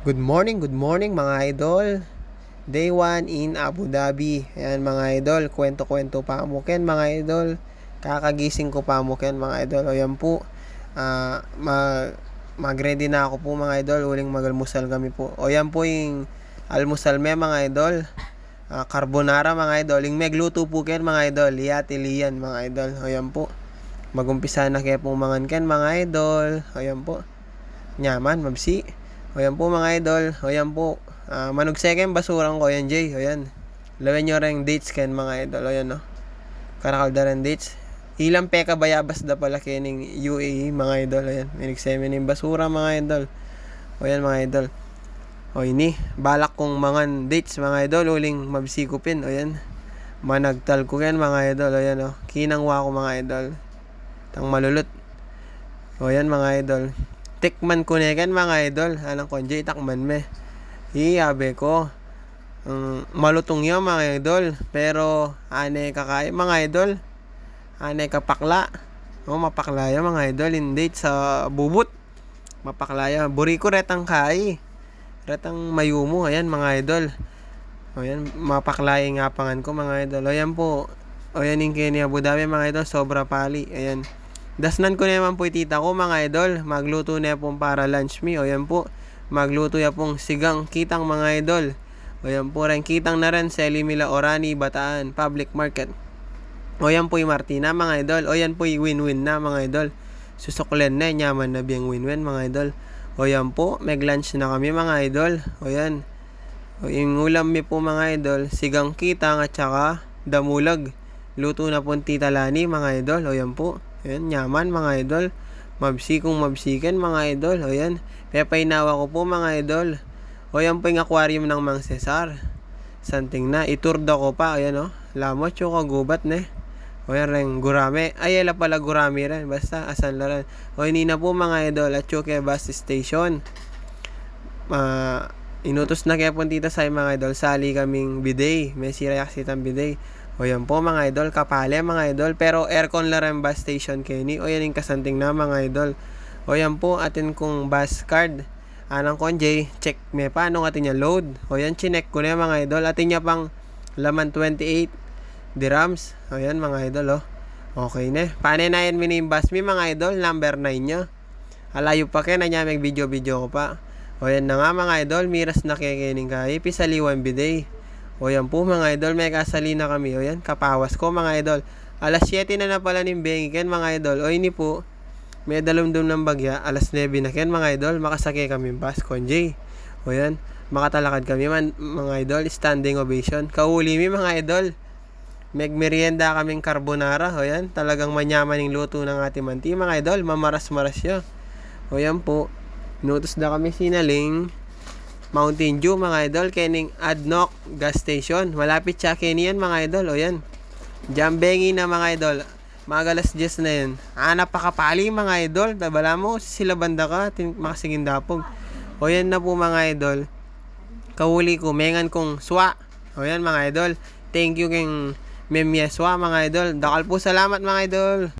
Good morning mga idol. Day 1 in Abu Dhabi. Ayan mga idol, kwento-kwento pa mo ken mga idol. Kakagising ko pa mo ken mga idol. O yan po, mag-ready na ako po mga idol. Huling mag-almusal kami po. O yan po yung almusal me mga idol. Carbonara mga idol. Yung megluto po ken mga idol. Liyan mga idol. O yan po. Magumpisa na kaya pong mangan ken mga idol. O yan po. Nyaman, mabsi. O yan po mga idol. O yan po. Manug second basurang ko yan Jay. O yan. Lawan nyo rin dates ken mga idol. O yan no. Karakaldaran dates. Ilang peka bayabas da pala kening UAE mga idol. O yan. Minig-semen yung basura mga idol. O yan mga idol. O ini. Balak kong mangan dates mga idol. Uling mabsikupin. O yan. Managtal ko yan mga idol. O yan o. Kinangwa ko mga idol. Tang malulot. O yan mga idol. Tikman ko na yan mga idol. Anong konjay takman me. Iyabe ko. Malutong yun mga idol. Pero ane kakaya mga idol. Ane kapakla. Mapakla yun mga idol. Hindi sa bubut. Mapakla yun. Buri ko retang kai. Retang mayumo. Ayan mga idol. O yan. Mapakla yung ngapangan ko mga idol. O yan po. O yan yung kini Abu Dhabi mga idol. Sobra pali. Ayan. Dasnan ko naman po tita ko mga idol. Magluto na pong para lunch me. O yan po. Magluto ya pong sigang kitang mga idol. O yan po rin. Kitang na rin sa Elimila Orani, Bataan, Public Market. O yan po yung Martina mga idol. O yan po yung win-win na mga idol. Susuklen na. Nyaman na biyang win-win mga idol. O yan po. Mag-lunch na kami mga idol. O yan. O yung ulam mi po mga idol. Sigang kitang at saka damulag. Luto na po tita Lani mga idol. O yan po. Ayan, nyaman mga idol. Mabsikong mabsiken mga idol. O yan. Pepainawa ko po mga idol. O yan po yung aquarium ng Mang Cesar. Santing na. Iturda ko pa. O yan o. Lamot yung kagubat ne. O yan rin. Gurame. Ay ala pala gurami rin. Basta asan la rin. O hindi na po mga idol. At Chuke Bus Station. Inutos na kaya po tita sa mga idol. Sali kaming bidet. May sirayak sitang bidet. O yan po mga idol, kapale mga idol. Pero aircon la rin bus station Kenny. O yan yung kasanting na mga idol. O yan po atin kong bus card. Anang konjay, check me paano atin niya load. O yan, chinek ko na mga idol. Atin niya pang laman 28 dirhams. O yan mga idol Okay na. Paano na yan yung bus me mga idol. Number 9 niya. Alayo pa kaya na niya may video ko pa. O yan na nga mga idol. Miras na kekening kaya. Pisaliwan biday. O yan po mga idol, may kasali na kami. O yan, kapawas ko mga idol. Alas 7 na pala ng bengiken mga idol. O ini po, may dalumdum ng bagya. Alas 9 na ken mga idol. Makasakay kami bus konjay. O yan, makatalakad kami mga idol. Standing ovation. Kauli mi mga idol. Megmerienda kaming carbonara. O yan, talagang manyaman yung luto ng ating manti mga idol. Mamaras-maras yun. O yan po, inutos na kami sinaling Mountain Dew mga idol, kening Adnoc gas station. Malapit siya keniyan mga idol. O yan. Jambengi na mga idol. Magalas 10 na yan. Napakapali mga idol. Tabala mo, sila banda ka. Makasiging dapog. O yan na po mga idol. Kahuli ko, mengan kong swa. O yan mga idol. Thank you keng Memyeswa mga idol. Dakal po salamat mga idol.